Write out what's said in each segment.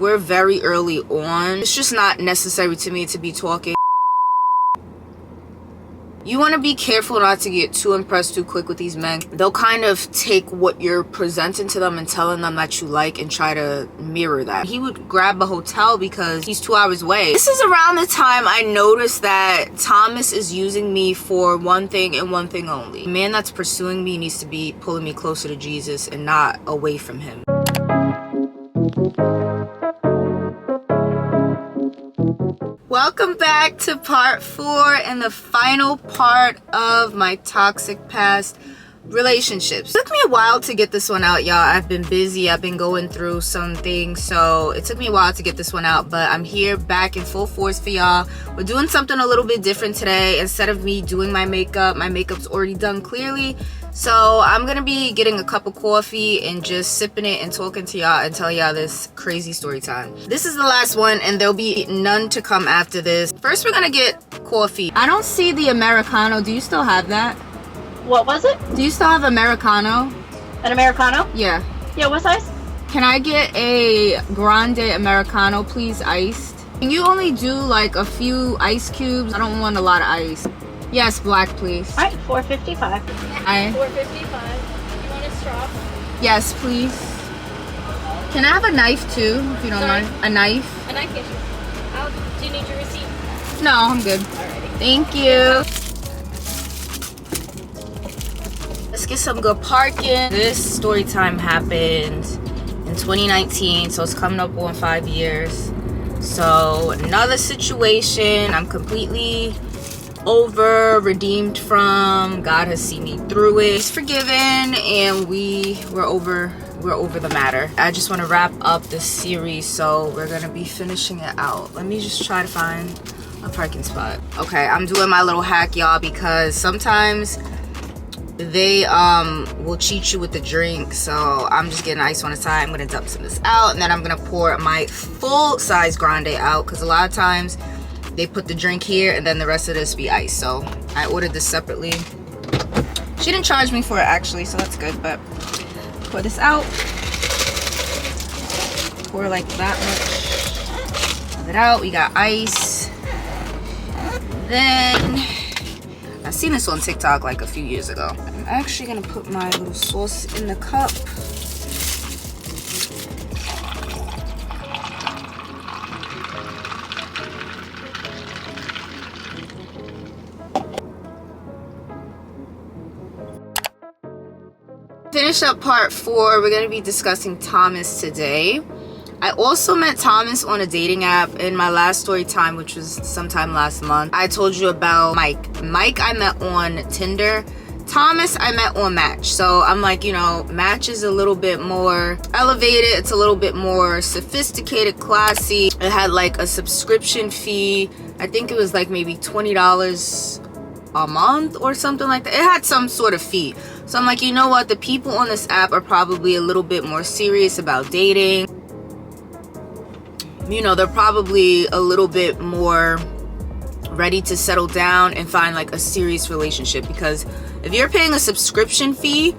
we're very early on. It's just not necessary to me to be talking. You want to be careful not to get too impressed too quick with these men. They'll kind of take what you're presenting to them and telling them that you like and try to mirror that. He would grab a hotel because he's 2 hours away. This is around the time I noticed that Thomas is using me for one thing and one thing only. The man that's pursuing me needs to be pulling me closer to Jesus and not away from him. Welcome back to part 4 and the final part of my toxic past relationships. It took me a while to get this one out, y'all. I've been busy. I've been going through some things, so it took me a while to get this one out, but I'm here back in full force for y'all. We're doing something a little bit different today. Instead of me doing my makeup's already done clearly. So I'm gonna be getting a cup of coffee and just sipping it and talking to y'all and tell y'all this crazy story time. This is the last one and there'll be none to come after this. First we're gonna get coffee. I don't see the Americano. Do you still have that? What was it? Do you still have Americano? An Americano? Yeah. Yeah, what size? Can I get a grande Americano, please, iced? Can you only do like a few ice cubes? I don't want a lot of ice. Yes, black, please. All right, $4.55. Aye. $4.55. You want a straw? Yes, please. Can I have a knife too, if you don't mind? A knife? A knife, yes. Do you need your receipt? No, I'm good. Alrighty. Thank you. Let's get some good parking. This story time happened in 2019, so it's coming up on 5 years. So another situation I'm completely over, redeemed from. God has seen me through it. He's forgiven, and we're over the matter. I just want to wrap up this series, so we're gonna be finishing it out. Let me just try to find a parking spot. Okay, I'm doing my little hack, y'all, because sometimes they will cheat you with the drink. So I'm just getting ice on the side. I'm gonna dump some of this out, and then I'm gonna pour my full size grande out, because a lot of times they put the drink here and then the rest of this be ice. So I ordered this separately. She didn't charge me for it actually, so that's good. But pour this out, pour like that much of it out. We got ice. Then I've seen this on TikTok like a few years ago. I'm actually gonna put my little sauce in the cup. Finish up part 4. We're gonna be discussing Thomas today. I also met Thomas on a dating app in my last story time, which was sometime last month. I told you about Mike. Mike I met on Tinder. Thomas I met on Match. So I'm like, you know, Match is a little bit more elevated. It's a little bit more sophisticated, classy. It had like a subscription fee. I think it was like maybe $20 a month or something like that. It had some sort of fee. So I'm like, you know what? The people on this app are probably a little bit more serious about dating. You know, they're probably a little bit more ready to settle down and find like a serious relationship, because if you're paying a subscription fee,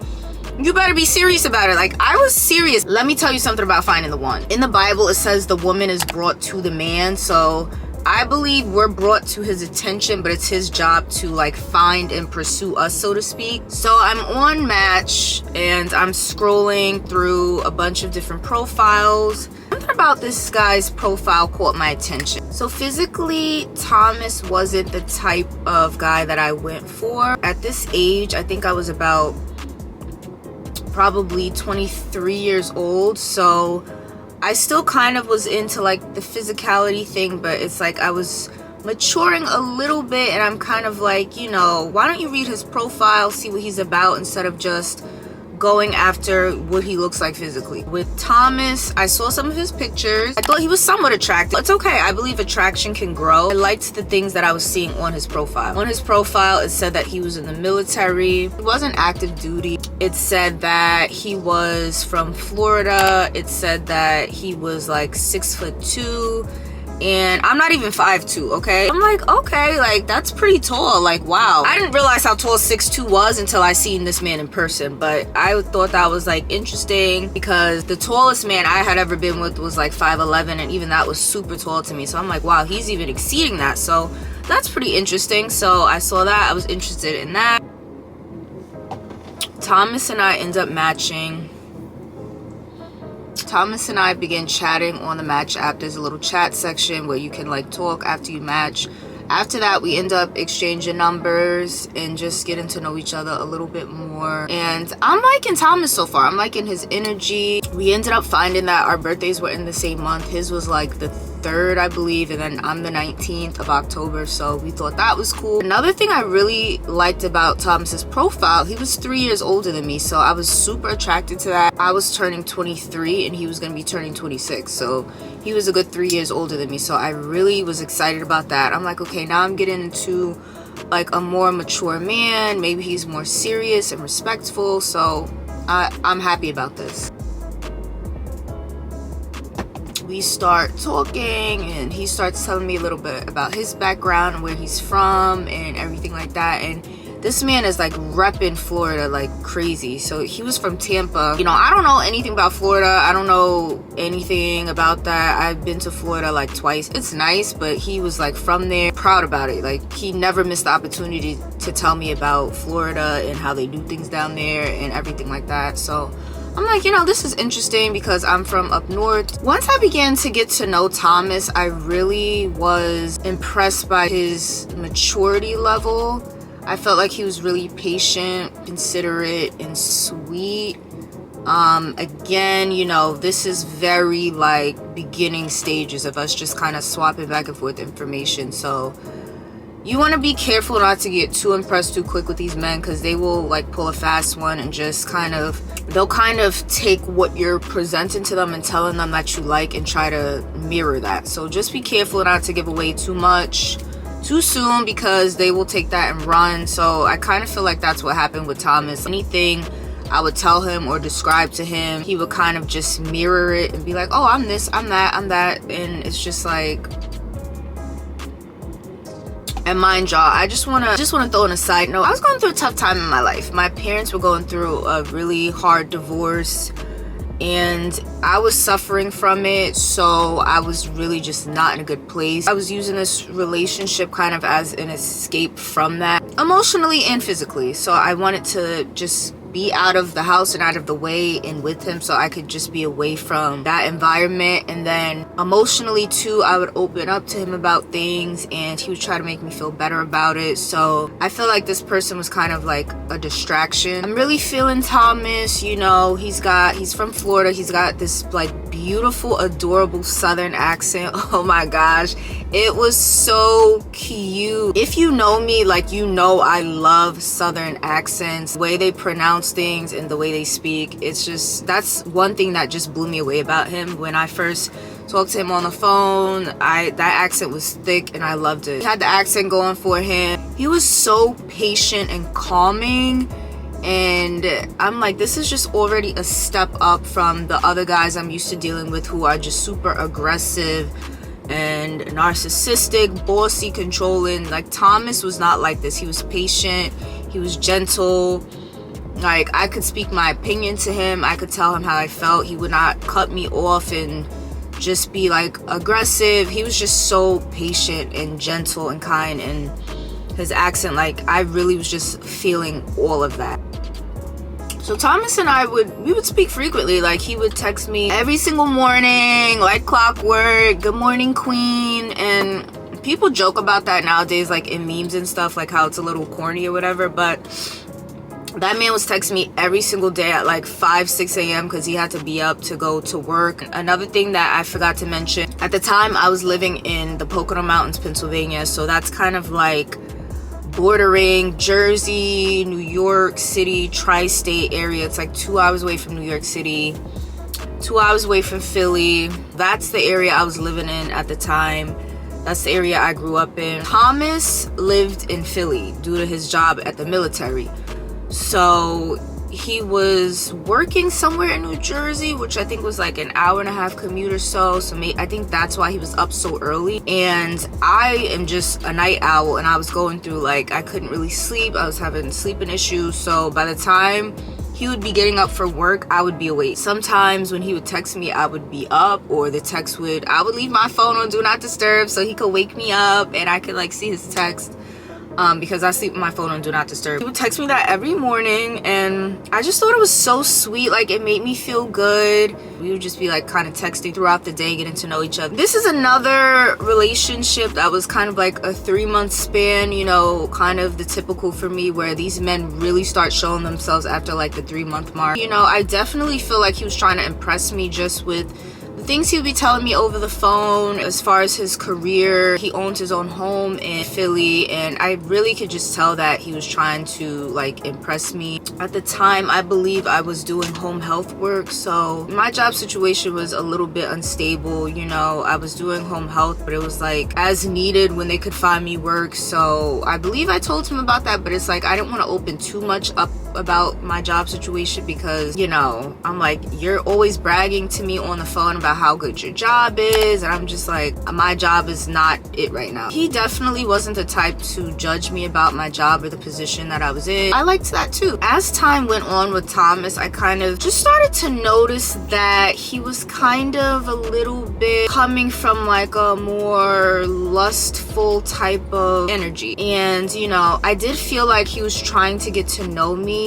you better be serious about it. Like, I was serious. Let me tell you something about finding the one. In the Bible, it says the woman is brought to the man. So I believe we're brought to his attention, but it's his job to like find and pursue us, so to speak. So I'm on Match and I'm scrolling through a bunch of different profiles. Something about this guy's profile caught my attention. So physically, Thomas wasn't the type of guy that I went for. At this age, I think I was about probably 23 years old. So I still kind of was into like the physicality thing, but it's like I was maturing a little bit, and I'm kind of like, you know, why don't you read his profile, see what he's about, instead of just going after what he looks like physically. With Thomas, I saw some of his pictures. I thought he was somewhat attractive. It's okay. I believe attraction can grow. I liked the things that I was seeing on his profile. On his profile, it said that he was in the military. He wasn't active duty. It said that he was from Florida. It said that he was like 6'2". and I'm not even 5'2", okay? I'm like, okay, like that's pretty tall, like wow. I didn't realize how tall 6'2" was until I seen this man in person, but I thought that was like interesting because the tallest man I had ever been with was like 5'11", and even that was super tall to me. So I'm like, wow, he's even exceeding that. So that's pretty interesting. So I saw that, I was interested in that. Thomas and I end up matching. Thomas and I began chatting on the match app. There's a little chat section where you can like talk after you match. After that, we end up exchanging numbers and just getting to know each other a little bit more. And I'm liking Thomas so far. I'm liking his energy. We ended up finding that our birthdays were in the same month. His was like the 3rd, I believe, and then I'm the 19th of October, so we thought that was cool. Another thing I really liked about Thomas's profile, he was 3 years older than me, so I was super attracted to that. I was turning 23 and he was going to be turning 26, so he was a good 3 years older than me, so I really was excited about that. I'm like, okay, now I'm getting into like a more mature man. Maybe he's more serious and respectful, so I'm happy about this. We start talking and he starts telling me a little bit about his background and where he's from and everything like that. And this man is like repping Florida like crazy. So he was from Tampa. You know, I don't know anything about Florida. I don't know anything about that. I've been to Florida like twice. It's nice, but he was like from there, proud about it. Like he never missed the opportunity to tell me about Florida and how they do things down there and everything like that. So I'm like, you know, this is interesting because I'm from up north. Once I began to get to know Thomas, I really was impressed by his maturity level. I felt like he was really patient, considerate, and sweet. Again, you know, this is very like beginning stages of us just kind of swapping back and forth information. So you want to be careful not to get too impressed too quick with these men, because they will like pull a fast one and just they'll kind of take what you're presenting to them and telling them that you like and try to mirror that. So just be careful not to give away too much too soon, because they will take that and run. So I kind of feel like that's what happened with Thomas. Anything I would tell him or describe to him, he would kind of just mirror it and be like, oh, I'm this, I'm that, I'm that. And it's just like, and mind y'all, I just wanna throw in a side note. I was going through a tough time in my life. My parents were going through a really hard divorce and I was suffering from it, so I was really just not in a good place. I was using this relationship kind of as an escape from that, emotionally and physically. So I wanted to just be out of the house and out of the way and with him, so I could just be away from that environment. And then emotionally too, I would open up to him about things and he would try to make me feel better about it. So I feel like this person was kind of like a distraction. I'm really feeling Thomas. You know, he's from Florida. He's got this like beautiful, adorable southern accent. Oh my gosh, it was so cute. If you know me, like, you know I love southern accents, the way they pronounce things and the way they speak. It's just, that's one thing that just blew me away about him. When I first talked to him on the phone, that accent was thick and I loved it. He had the accent going for him. He was so patient and calming, and I'm like, this is just already a step up from the other guys I'm used to dealing with, who are just super aggressive and narcissistic, bossy, controlling. Like, Thomas was not like this. He was patient, he was gentle. Like, I could speak my opinion to him, I could tell him how I felt. He would not cut me off and just be like aggressive. He was just so patient and gentle and kind, and his accent, like, I really was just feeling all of that. So Thomas and I would speak frequently. Like, he would text me every single morning like clockwork, good morning queen. And people joke about that nowadays, like in memes and stuff, like how it's a little corny or whatever, but that man was texting me every single day at like 5-6 a.m. because he had to be up to go to work. Another thing that I forgot to mention, at the time I was living in the Pocono Mountains, Pennsylvania, so that's kind of like bordering Jersey, New York City, tri-state area. It's like 2 hours away from New York City, 2 hours away from Philly. That's the area I was living in at the time. That's the area I grew up in. Thomas lived in Philly due to his job at the military. So he was working somewhere in New Jersey, which I think was like an hour and a half commute or so. So I think that's why he was up so early. And I am just a night owl, and I was going through, like, I couldn't really sleep. I was having sleeping issues. So by the time he would be getting up for work, I would be awake. Sometimes when he would text me, I would be up, or I would leave my phone on do not disturb so he could wake me up and I could like see his text. Because I sleep with my phone on do not disturb. He would text me that every morning, and I just thought it was so sweet. Like, it made me feel good. We would just be like kind of texting throughout the day, getting to know each other. This is another relationship that was kind of like a 3-month span, you know, kind of the typical for me, where these men really start showing themselves after like the 3-month mark. You know, I definitely feel like he was trying to impress me just with things he would be telling me over the phone as far as his career. He owns his own home in Philly, and I really could just tell that he was trying to like impress me. At the time, I believe I was doing home health work, so my job situation was a little bit unstable. You know, I was doing home health, but it was like as needed when they could find me work. So I believe I told him about that, but it's like I didn't want to open too much up about my job situation, because, you know, I'm like, you're always bragging to me on the phone about how good your job is, and I'm just like, my job is not it right now. He definitely wasn't the type to judge me about my job or the position that I was in. I liked that too. As time went on with Thomas, I kind of just started to notice that he was kind of a little bit coming from like a more lustful type of energy, and, you know, I did feel like he was trying to get to know me,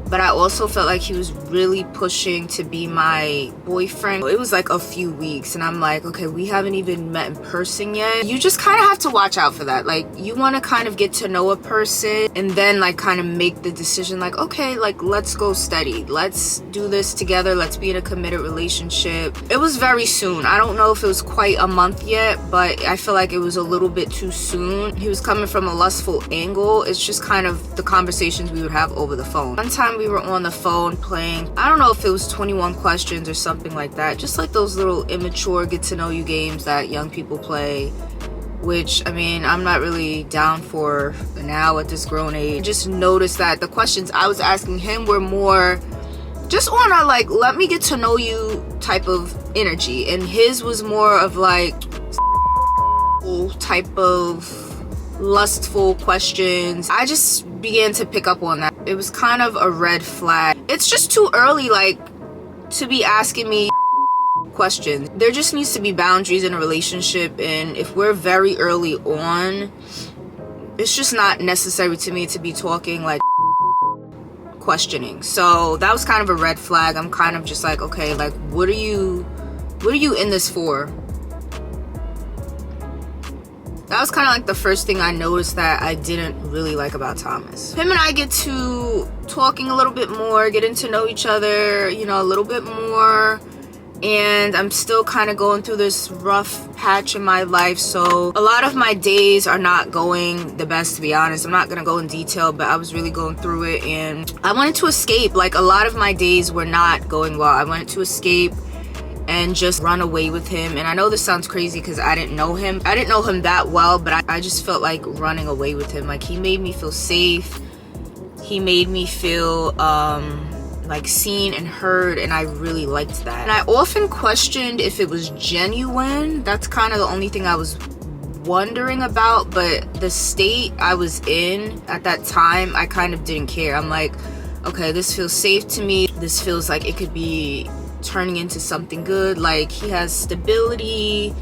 but I also felt like he was really pushing to be my boyfriend. It was like a few weeks, and I'm like, okay, we haven't even met in person yet. You just kind of have to watch out for that. Like, you want to kind of get to know a person and then like kind of make the decision like, okay, like, let's go steady. Let's do this together. Let's be in a committed relationship. It was very soon. I don't know if it was quite a month yet, but I feel like it was a little bit too soon. He was coming from a lustful angle. It's just kind of the conversations we would have over the phone. One time we were on the phone playing, I don't know if it was 21 questions or something like that, just like those little immature get to know you games that young people play, which, I mean, I'm not really down for now at this grown age. I just noticed that the questions I was asking him were more just on a like, let me get to know you type of energy, and his was more of like type of lustful questions. I just began to pick up on that. It was kind of a red flag. It's just too early, like, to be asking me questions. There just needs to be boundaries in a relationship, and if we're very early on, it's just not necessary to me to be talking like questioning. So that was kind of a red flag. I'm kind of just like, okay, like, what are you in this for? That was kind of like the first thing I noticed that I didn't really like about Thomas. Him and I get to talking a little bit more, getting to know each other, you know, a little bit more. And I'm still kind of going through this rough patch in my life. So a lot of my days are not going the best, to be honest. I'm not going to go in detail, but I was really going through it. And I wanted to escape. Like, a lot of my days were not going well. I wanted to escape and just run away with him. And I know this sounds crazy because I didn't know him that well, but I just felt like running away with him. Like, he made me feel safe. He made me feel like seen and heard, and I really liked that. And I often questioned if it was genuine. That's kind of the only thing I was wondering about, but the state I was in at that time, I kind of didn't care. I'm like, okay, this feels safe to me. This feels like it could be turning into something good. Like, he has stability,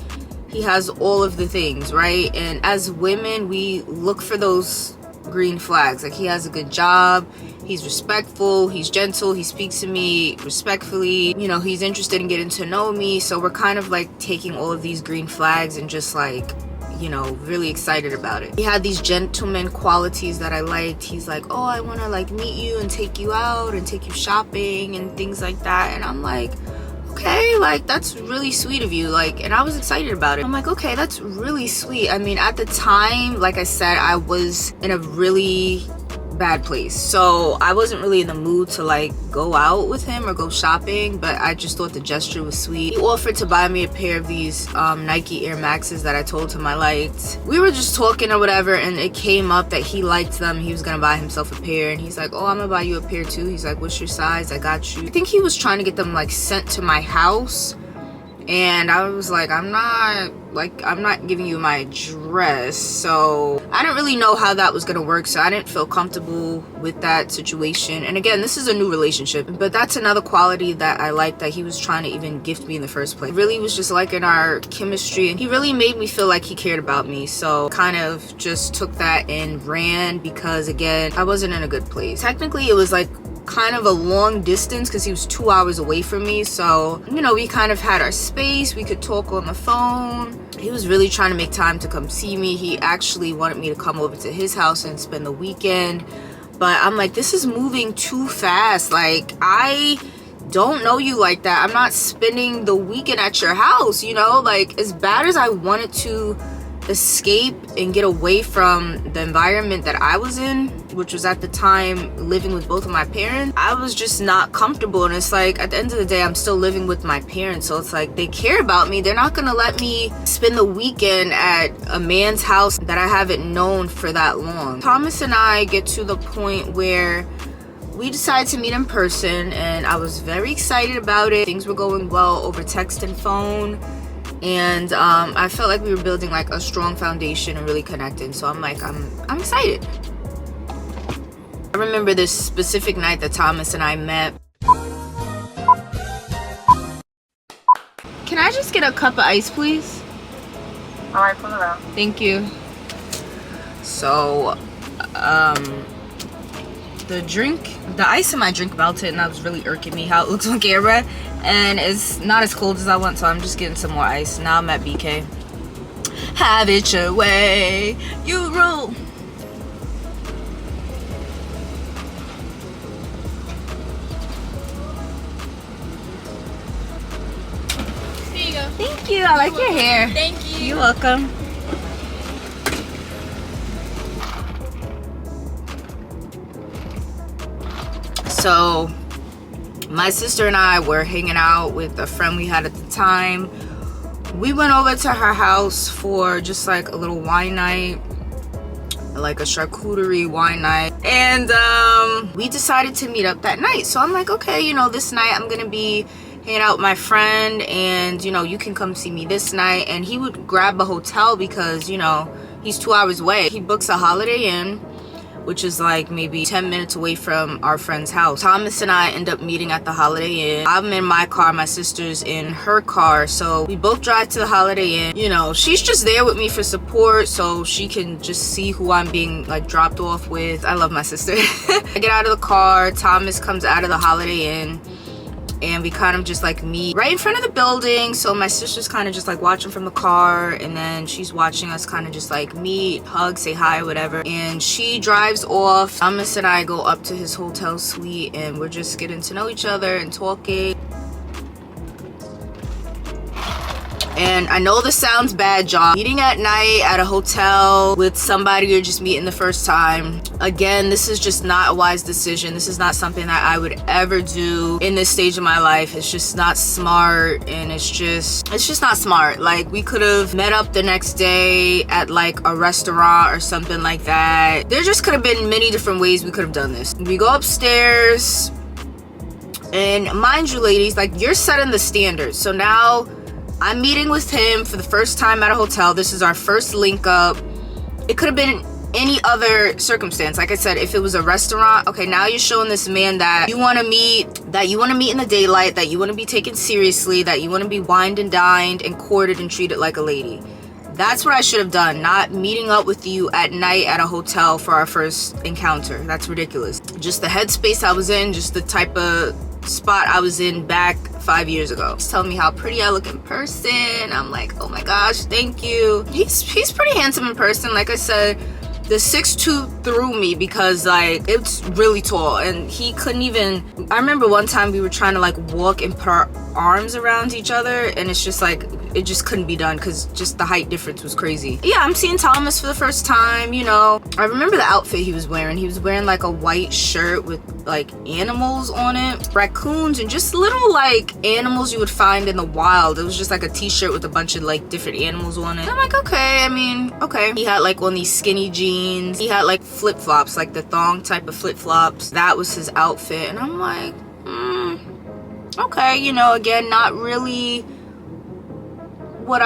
he has all of the things, right? And as women, we look for those green flags. Like, he has a good job, he's respectful, he's gentle, he speaks to me respectfully, you know, he's interested in getting to know me. So we're kind of like taking all of these green flags and just like, you know, really excited about it. He had these gentleman qualities that I liked. He's like, oh, I want to like meet you and take you out and take you shopping and things like that. And I'm like, okay, like, that's really sweet of you. Like, and I was excited about it. I'm like, okay, that's really sweet. I mean, at the time, like I said, I was in a really bad place. So I wasn't really in the mood to like go out with him or go shopping, but I just thought the gesture was sweet. He offered to buy me a pair of these Nike Air Maxes that I told him I liked. We were just talking or whatever, and it came up that he liked them. He was gonna buy himself a pair, and he's like, oh, I'm gonna buy you a pair too. He's like, what's your size? I got you. I think he was trying to get them like sent to my house, and I was like, I'm not giving you my address. So I didn't really know how that was gonna work, so I didn't feel comfortable with that situation. And again, this is a new relationship, but that's another quality that I like, that he was trying to even gift me in the first place. It really was just like in our chemistry, and he really made me feel like he cared about me. So kind of just took that and ran, because again, I wasn't in a good place. Technically, it was like kind of a long distance because he was 2 hours away from me. So, you know, we kind of had our space. We could talk on the phone. He was really trying to make time to come see me. He actually wanted me to come over to his house and spend the weekend. But I'm like, this is moving too fast. Like, I don't know you like that. I'm not spending the weekend at your house, you know? Like, as bad as I wanted to escape and get away from the environment that I was in, which was at the time living with both of my parents, I was just not comfortable. And it's like, at the end of the day, I'm still living with my parents, so it's like, they care about me. They're not gonna let me spend the weekend at a man's house that I haven't known for that long. Thomas and I get to the point where we decided to meet in person, and I was very excited about it. Things were going well over text and phone, and I felt like we were building like a strong foundation and really connecting. So I'm like, I'm excited. I remember this specific night that Thomas and I met. Can I just get a cup of ice, please? All right, pull around. Thank you. So the ice in my drink melted, and that was really irking me how it looks on camera, and it's not as cold as I want, so I'm just getting some more ice. Now I'm at BK. Have it your way, you rule. Here you go. Thank you. I like your hair. Thank you. You're welcome. So my sister and I were hanging out with a friend we had at the time. We went over to her house for just like a little wine night, like a charcuterie wine night, and we decided to meet up that night. So I'm like, okay, you know, this night I'm gonna be hanging out with my friend, and you know, you can come see me this night. And he would grab a hotel because, you know, he's 2 hours away. He books a Holiday Inn, which is like maybe 10 minutes away from our friend's house. Thomas and I end up meeting at the Holiday Inn. I'm in my car, my sister's in her car, so we both drive to the Holiday Inn. You know, she's just there with me for support, so she can just see who I'm being like dropped off with. I love my sister. I get out of the car, Thomas comes out of the Holiday Inn, and we kind of just like meet right in front of the building. So my sister's kind of just like watching from the car, and then she's watching us kind of just like meet, hug, say hi, whatever. And she drives off. Thomas and I go up to his hotel suite, and we're just getting to know each other and talking. And I know this sounds bad, y'all. Meeting at night at a hotel with somebody you're just meeting the first time. Again, this is just not a wise decision. This is not something that I would ever do in this stage of my life. It's just not smart, and it's just not smart. Like, we could have met up the next day at like a restaurant or something like that. There just could have been many different ways we could have done this. We go upstairs, and mind you, ladies, like, you're setting the standards. So now I'm meeting with him for the first time at a hotel. This is our first link up. It could have been any other circumstance. Like I said, if it was a restaurant, okay, now you're showing this man that you want to meet, in the daylight, that you want to be taken seriously, that you want to be wined and dined and courted and treated like a lady. That's what I should have done, not meeting up with you at night at a hotel for our first encounter. That's ridiculous. Just the headspace I was in, just the type of spot I was in back 5 years ago. He's telling me how pretty I look in person. I'm like, oh my gosh, thank you. He's pretty handsome in person. Like I said, the 6'2" threw me because like it's really tall, and he couldn't even. I remember one time we were trying to like walk and put our arms around each other, and it's just like it just couldn't be done because just the height difference was crazy. Yeah, I'm seeing Thomas for the first time, you know. I remember the outfit he was wearing. He was wearing like a white shirt with like animals on it, raccoons and just little like animals you would find in the wild. It was just like a t-shirt with a bunch of like different animals on it. And I'm like, okay, I mean, okay. He had like on these skinny jeans. He had like flip-flops, like the thong type of flip-flops. That was his outfit. And I'm like, okay, you know, again, not really what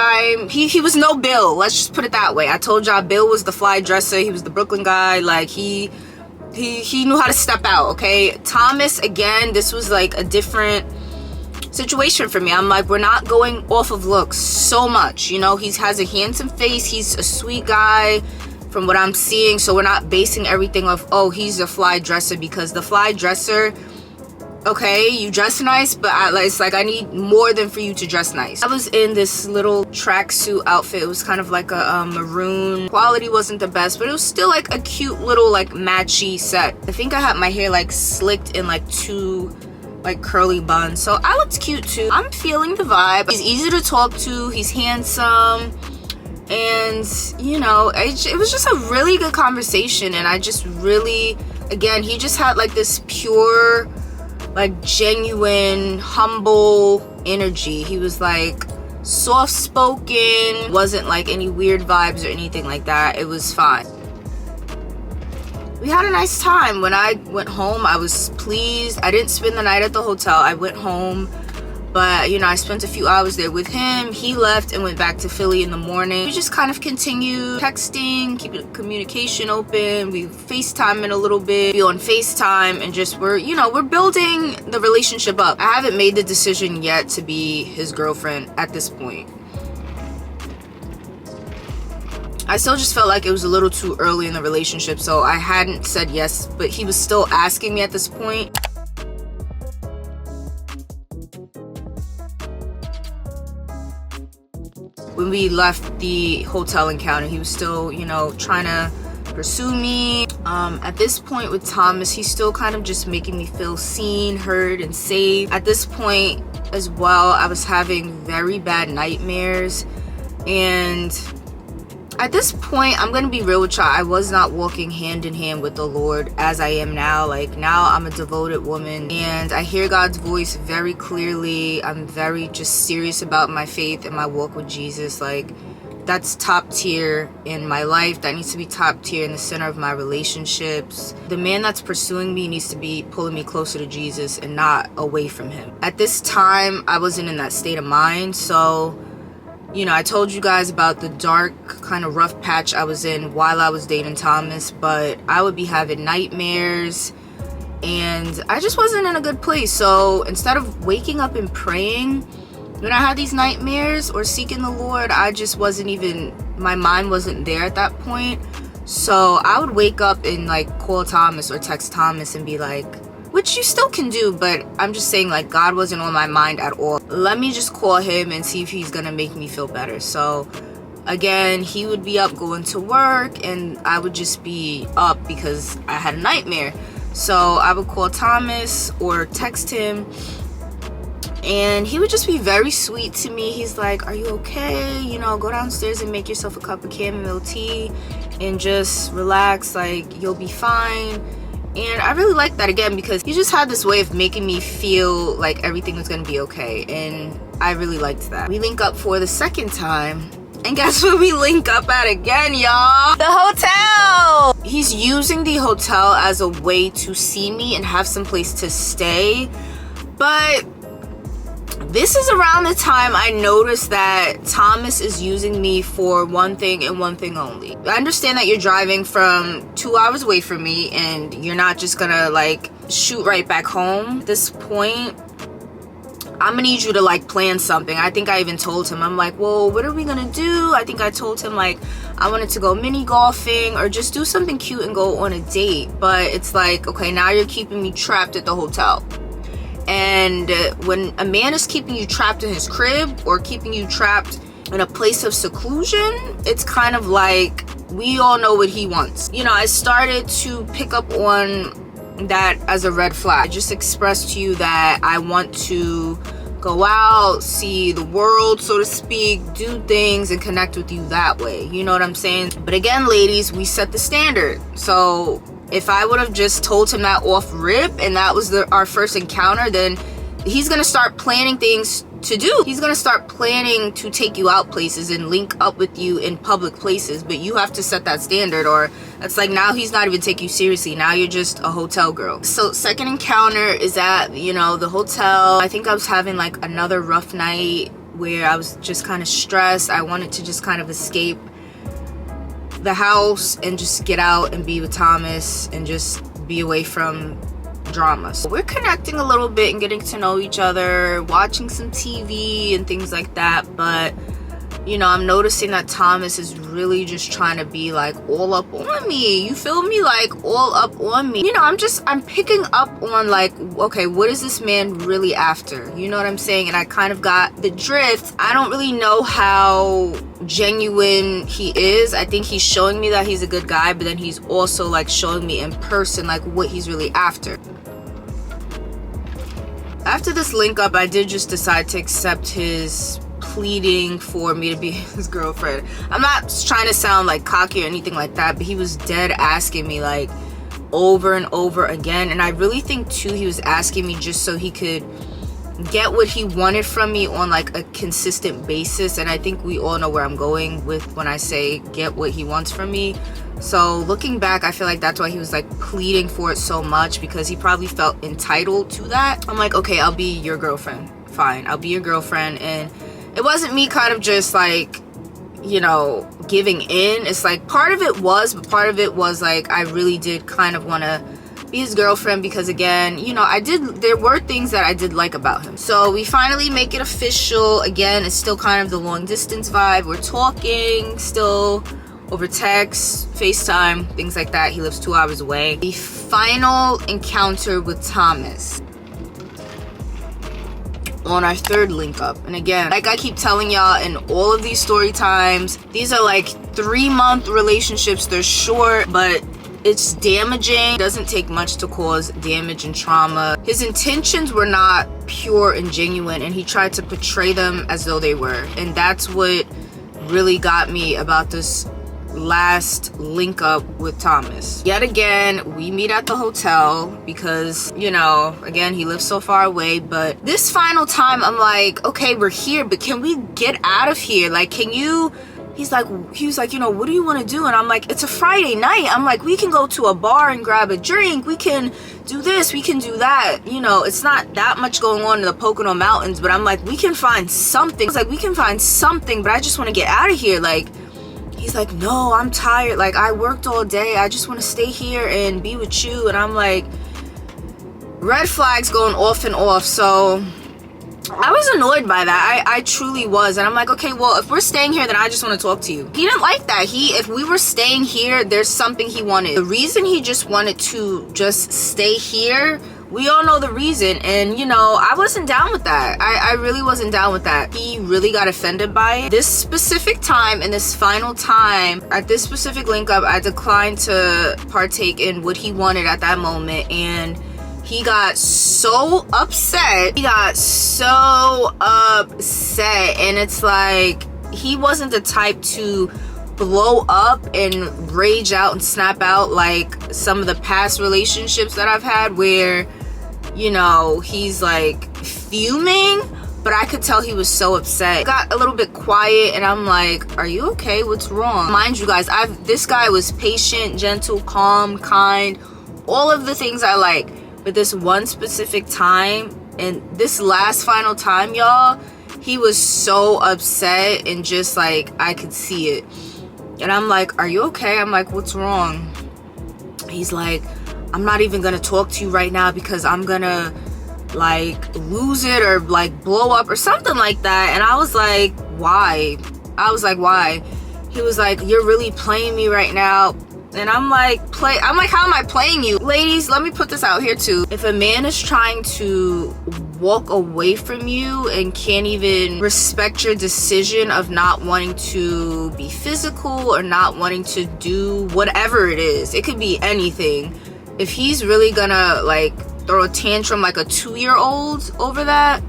he was no Bill, let's just put it that way. I told y'all Bill was the fly dresser. He was the Brooklyn guy. Like he knew how to step out. Okay, Thomas, again, this was like a different situation for me. I'm like, we're not going off of looks so much, you know. He has a handsome face, he's a sweet guy from what I'm seeing, so we're not basing everything off, oh, he's a fly dresser, because the fly dresser, okay, you dress nice, but it's like I need more than for you to dress nice. I was in this little tracksuit outfit. It was kind of like a maroon. Quality wasn't the best, but it was still like a cute little like matchy set. I think I had my hair like slicked in like 2 like curly buns, so I looked cute too. I'm feeling the vibe. He's easy to talk to, he's handsome, and you know, it was just a really good conversation. And I just really, again, he just had like this pure, like genuine, humble energy. He was like soft-spoken, wasn't like any weird vibes or anything like that. It was fine. We had a nice time. When I went home, I was pleased. I didn't spend the night at the hotel. I went home, but you know, I spent a few hours there with him. He left and went back to Philly in the morning. We just kind of continued texting, keeping communication open. We FaceTime in a little bit, be on FaceTime, and just we're building the relationship up. I haven't made the decision yet to be his girlfriend at this point. I still just felt like it was a little too early in the relationship, so I hadn't said yes, but he was still asking me at this point. When we left the hotel encounter, he was still, you know, trying to pursue me. At this point with Thomas, he's still kind of just making me feel seen, heard, and safe. At this point as well, I was having very bad nightmares, and at this point, I'm gonna be real with y'all, I was not walking hand in hand with the Lord as I am now. Like now I'm a devoted woman and I hear God's voice very clearly. I'm very just serious about my faith and my walk with Jesus. Like that's top tier in my life. That needs to be top tier in the center of my relationships. The man that's pursuing me needs to be pulling me closer to Jesus and not away from him. At this time, I wasn't in that state of mind, so you know, I told you guys about the dark, kind of rough patch I was in while I was dating Thomas, but I would be having nightmares and I just wasn't in a good place. So instead of waking up and praying when I had these nightmares or seeking the Lord, I just wasn't even, my mind wasn't there at that point. So I would wake up and like call Thomas or text Thomas and be like, which you still can do, but I'm just saying like God wasn't on my mind at all. Let me just call him and see if he's gonna make me feel better. So again, he would be up going to work and I would just be up because I had a nightmare. So I would call Thomas or text him and he would just be very sweet to me. He's like, are you okay? You know, go downstairs and make yourself a cup of chamomile tea and just relax, like you'll be fine. And I really liked that, again, because he just had this way of making me feel like everything was gonna be okay, and I really liked that. We link up for the second time, and guess what we link up at again, y'all? The hotel! He's using the hotel as a way to see me and have some place to stay, but this is around the time I noticed that Thomas is using me for one thing and one thing only. I understand that you're driving from 2 hours away from me and you're not just gonna like shoot right back home. At this point, I'm gonna need you to like plan something. I think I even told him, I'm like, well, what are we gonna do? I think I told him like I wanted to go mini golfing or just do something cute and go on a date. But it's like, okay, now you're keeping me trapped at the hotel. And when a man is keeping you trapped in his crib or keeping you trapped in a place of seclusion, it's kind of like we all know what he wants. You know, I started to pick up on that as a red flag. I just expressed to you that I want to go out, see the world, so to speak, do things and connect with you that way. You know what I'm saying? But again, ladies, we set the standard. So if I would have just told him that off rip and that was our first encounter, then he's gonna start planning things to do. He's gonna start planning to take you out places and link up with you in public places, but you have to set that standard, or it's like now he's not even taking you seriously. Now you're just a hotel girl. So second encounter is at, you know, the hotel. I think I was having like another rough night where I was just kind of stressed. I wanted to just kind of escape the house and just get out and be with Thomas and just be away from drama. So we're connecting a little bit and getting to know each other, watching some TV and things like that. But you know, I'm noticing that Thomas is really just trying to be like all up on me. You feel me? Like all up on me. You know, I'm picking up on like, okay, what is this man really after? You know what I'm saying? And I kind of got the drift. I don't really know how genuine he is. I think he's showing me that he's a good guy, but then he's also like showing me in person like what he's really after. After this link up, I did just decide to accept his pleading for me to be his girlfriend. I'm not trying to sound like cocky or anything like that, but he was dead asking me like over and over again. And I really think too, he was asking me just so he could get what he wanted from me on like a consistent basis. And I think we all know where I'm going with when I say get what he wants from me. So looking back, I feel like that's why he was like pleading for it so much, because he probably felt entitled to that. I'm like, okay, I'll be your girlfriend. Fine, I'll be your girlfriend. And it wasn't me kind of just like, you know, giving in. It's like part of it was, but part of it was like I really did kind of want to be his girlfriend, because again, you know, there were things that I did like about him. So we finally make it official. Again, it's still kind of the long distance vibe. We're talking still over text, FaceTime, things like that. He lives 2 hours away. The final encounter with Thomas on our third link up. And again, like I keep telling y'all in all of these story times, these are like 3-month relationships. They're short, but it's damaging. It doesn't take much to cause damage and trauma. His intentions were not pure and genuine, and he tried to portray them as though they were. And that's what really got me about this last link up with Thomas. Yet again, we meet at the hotel because, you know, again, he lives so far away. But this final time, I'm like, okay, we're here, but can we get out of here? Like, can you... He was like, you know, what do you want to do? And I'm like, it's a Friday night. I'm like, we can go to a bar and grab a drink. We can do this. We can do that. You know, it's not that much going on in the Pocono Mountains, but I'm like, we can find something. I was like, we can find something, but I just want to get out of here. Like, he's like, no, I'm tired. Like, I worked all day. I just want to stay here and be with you. And I'm like, red flags going off and off. So I was annoyed by that. I truly was. And I'm like, okay, well, if we're staying here, then I just want to talk to you. He didn't like that. If we were staying here, there's something he wanted. The reason he just wanted to just stay here, we all know the reason. And, you know, I wasn't down with that. I really wasn't down with that. He really got offended by it. This specific time and this final time, at this specific link up, I declined to partake in what he wanted at that moment. And he got so upset. And it's like, he wasn't the type to blow up and rage out and snap out like some of the past relationships that I've had where, you know, he's like fuming, but I could tell he was so upset. Got a little bit quiet and I'm like, are you okay? What's wrong? Mind you guys, this guy was patient, gentle, calm, kind, all of the things I like. But this one specific time, and this last final time, y'all, he was so upset and just like, I could see it. And I'm like, are you okay? I'm like, what's wrong? He's like, I'm not even gonna talk to you right now because I'm gonna like lose it or like blow up or something like that. And I was like, why? Why? He was like, you're really playing me right now. And I'm like, how am I playing you? Ladies, let me put this out here too. If a man is trying to walk away from you and can't even respect your decision of not wanting to be physical or not wanting to do whatever it is, it could be anything. If he's really gonna like throw a tantrum like a 2-year-old over that,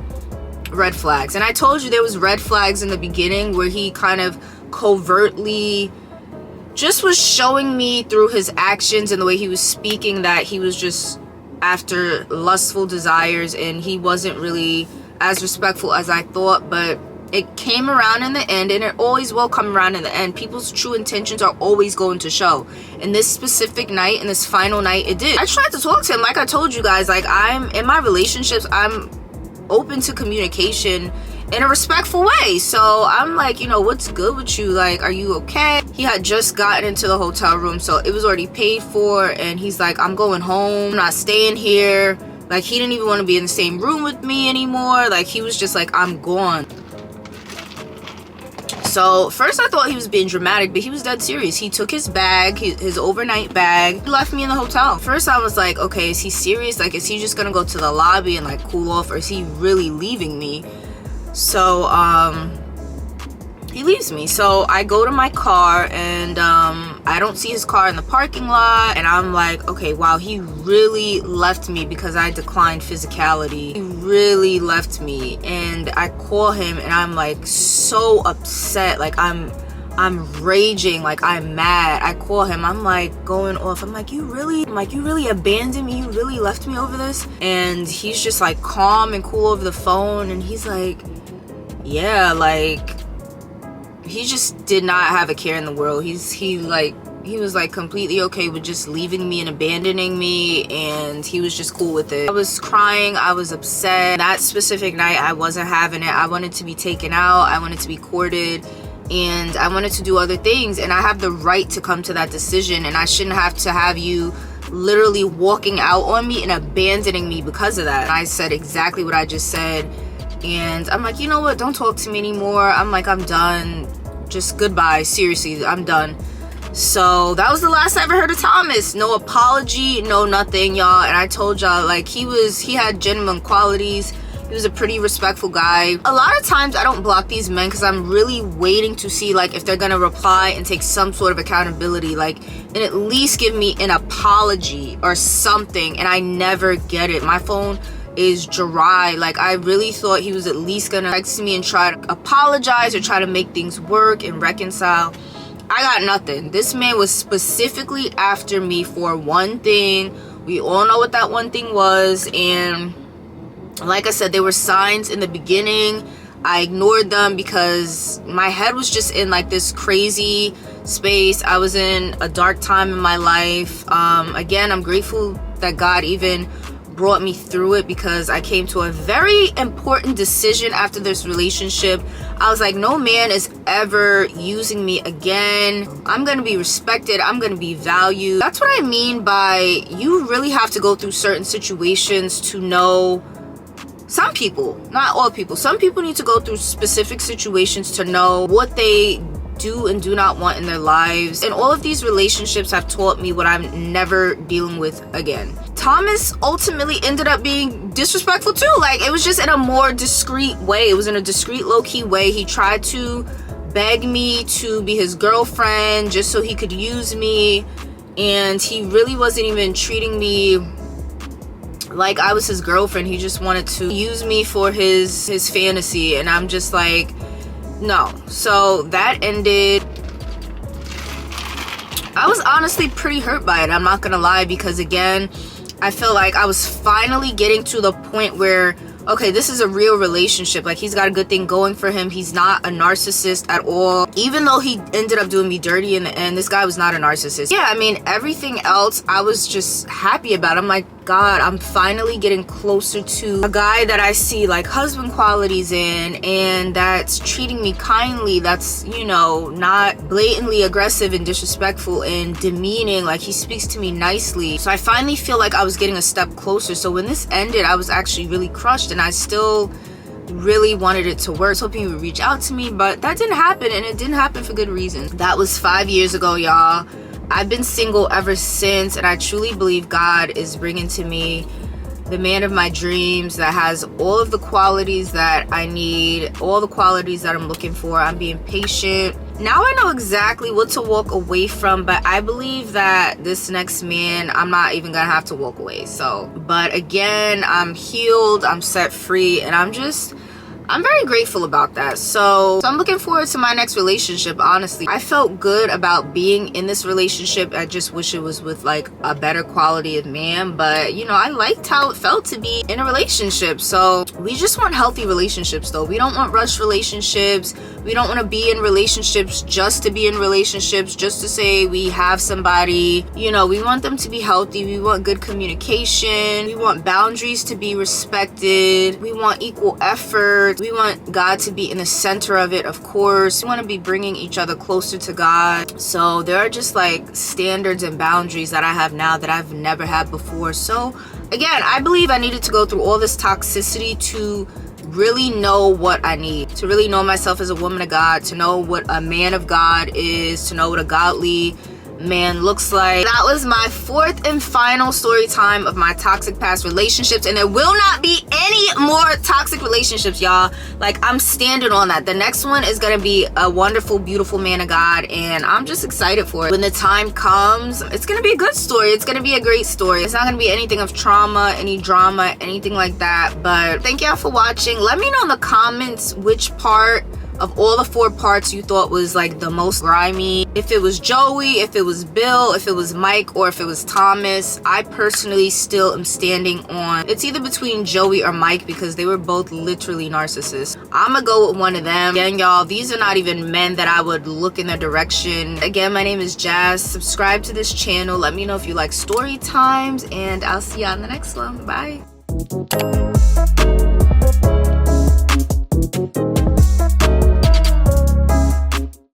red flags. And I told you there was red flags in the beginning where he kind of covertly just was showing me through his actions and the way he was speaking that he was just after lustful desires, and he wasn't really as respectful as I thought. But it came around in the end, and it always will come around in the end. People's true intentions are always going to show. And this specific night, and this final night, it did. I tried to talk to him, like I told you guys, like I'm in my relationships, I'm open to communication in a respectful way. So I'm like, you know, what's good with you? Like, are you okay? He had just gotten into the hotel room, so it was already paid for, and he's like, I'm going home, I'm not staying here. Like, he didn't even want to be in the same room with me anymore. Like, he was just like, I'm gone. So first I thought he was being dramatic, but he was dead serious. He took his bag, his overnight bag, he left me in the hotel. First I was like, okay, is he serious? Like, is he just gonna go to the lobby and like cool off, or is he really leaving me? So he leaves me. So I go to my car, and I don't see his car in the parking lot, and I'm like, okay, wow, he really left me because I declined physicality. He really left me. And I call him, and I'm like so upset, like I'm raging, like I'm mad. I call him, I'm like going off. I'm like, you really abandoned me? You really left me over this? And he's just like calm and cool over the phone, and he's like, yeah, like he just did not have a care in the world. He was like completely okay with just leaving me and abandoning me, and he was just cool with it. I was crying, I was upset. That specific night I wasn't having it. I wanted to be taken out, I wanted to be courted, and I wanted to do other things, and I have the right to come to that decision, and I shouldn't have to have you literally walking out on me and abandoning me because of that. And I said exactly what I just said, and I'm like, you know what, don't talk to me anymore. I'm like, I'm done, just goodbye, seriously, I'm done. So that was the last I ever heard of Thomas. No apology, no nothing, y'all. And I told y'all, like, he had genuine qualities. He was a pretty respectful guy. A lot of times I don't block these men because I'm really waiting to see like if they're gonna reply and take some sort of accountability, like, and at least give me an apology or something, and I never get it. My phone is dry. Like, I really thought he was at least gonna text me and try to apologize or try to make things work and reconcile. I got nothing. This man was specifically after me for one thing. We all know what that one thing was, and like I said, there were signs in the beginning. I ignored them because my head was just in like this crazy space. I was in a dark time in my life. Again, I'm grateful that God even brought me through it, because I came to a very important decision after this relationship. I was like, no man is ever using me again. I'm gonna be respected, I'm gonna be valued. That's what I mean by you really have to go through certain situations to know. Some people, not all people, some people need to go through specific situations to know what they do and do not want in their lives. And all of these relationships have taught me what I'm never dealing with again. Thomas ultimately ended up being disrespectful too. Like, it was just in a more discreet way. It was in a discreet, low-key way. He tried to beg me to be his girlfriend just so he could use me, and he really wasn't even treating me like I was his girlfriend. He just wanted to use me for his fantasy, and I'm just like, no. So that ended. I was honestly pretty hurt by it, I'm not gonna lie, because again, I feel like I was finally getting to the point where, okay, this is a real relationship. Like, he's got a good thing going for him. He's not a narcissist at all. Even though he ended up doing me dirty in the end, this guy was not a narcissist. Yeah, I mean, everything else I was just happy about. I'm like, God, I'm finally getting closer to a guy that I see like husband qualities in, and that's treating me kindly, that's, you know, not blatantly aggressive and disrespectful and demeaning. Like, he speaks to me nicely. So I finally feel like I was getting a step closer. So when this ended, I was actually really crushed, and I still really wanted it to work. I was hoping he would reach out to me, but that didn't happen, and it didn't happen for good reason. That was 5 years ago, y'all. I've been single ever since, and I truly believe God is bringing to me the man of my dreams that has all of the qualities that I need, all the qualities that I'm looking for. I'm being patient. Now I know exactly what to walk away from, but I believe that this next man, I'm not even gonna have to walk away. So, but again, I'm healed, I'm set free, and I'm just I'm very grateful about that. So I'm looking forward to my next relationship, honestly. I felt good about being in this relationship. I just wish it was with like a better quality of man, but you know, I liked how it felt to be in a relationship. So we just want healthy relationships though. We don't want rushed relationships. We don't want to be in relationships just to be in relationships, just to say we have somebody. You know, we want them to be healthy. We want good communication. We want boundaries to be respected. We want equal effort. We want God to be in the center of it, of course. We want to be bringing each other closer to God. So there are just like standards and boundaries that I have now that I've never had before. So again, I believe I needed to go through all this toxicity to really know what I need, to really know myself as a woman of God, to know what a man of God is, to know what a godly man looks like. That was my fourth and final story time of my toxic past relationships, and there will not be any more toxic relationships, y'all. Like, I'm standing on that. The next one is gonna be a wonderful, beautiful man of God, and I'm just excited for it. When the time comes, it's gonna be a good story. It's gonna be a great story. It's not gonna be anything of trauma, any drama, anything like that. But thank y'all for watching. Let me know in the comments which part of all the 4 parts you thought was like the most grimy. If it was Joey, if it was Bill, if it was Mike, or if it was Thomas. I personally still am standing on, it's either between Joey or Mike because they were both literally narcissists. I'ma go with one of them. Again, y'all, these are not even men that I would look in their direction. Again, my name is Jazz. Subscribe to this channel. Let me know if you like story times, and I'll see y'all in the next one. Bye.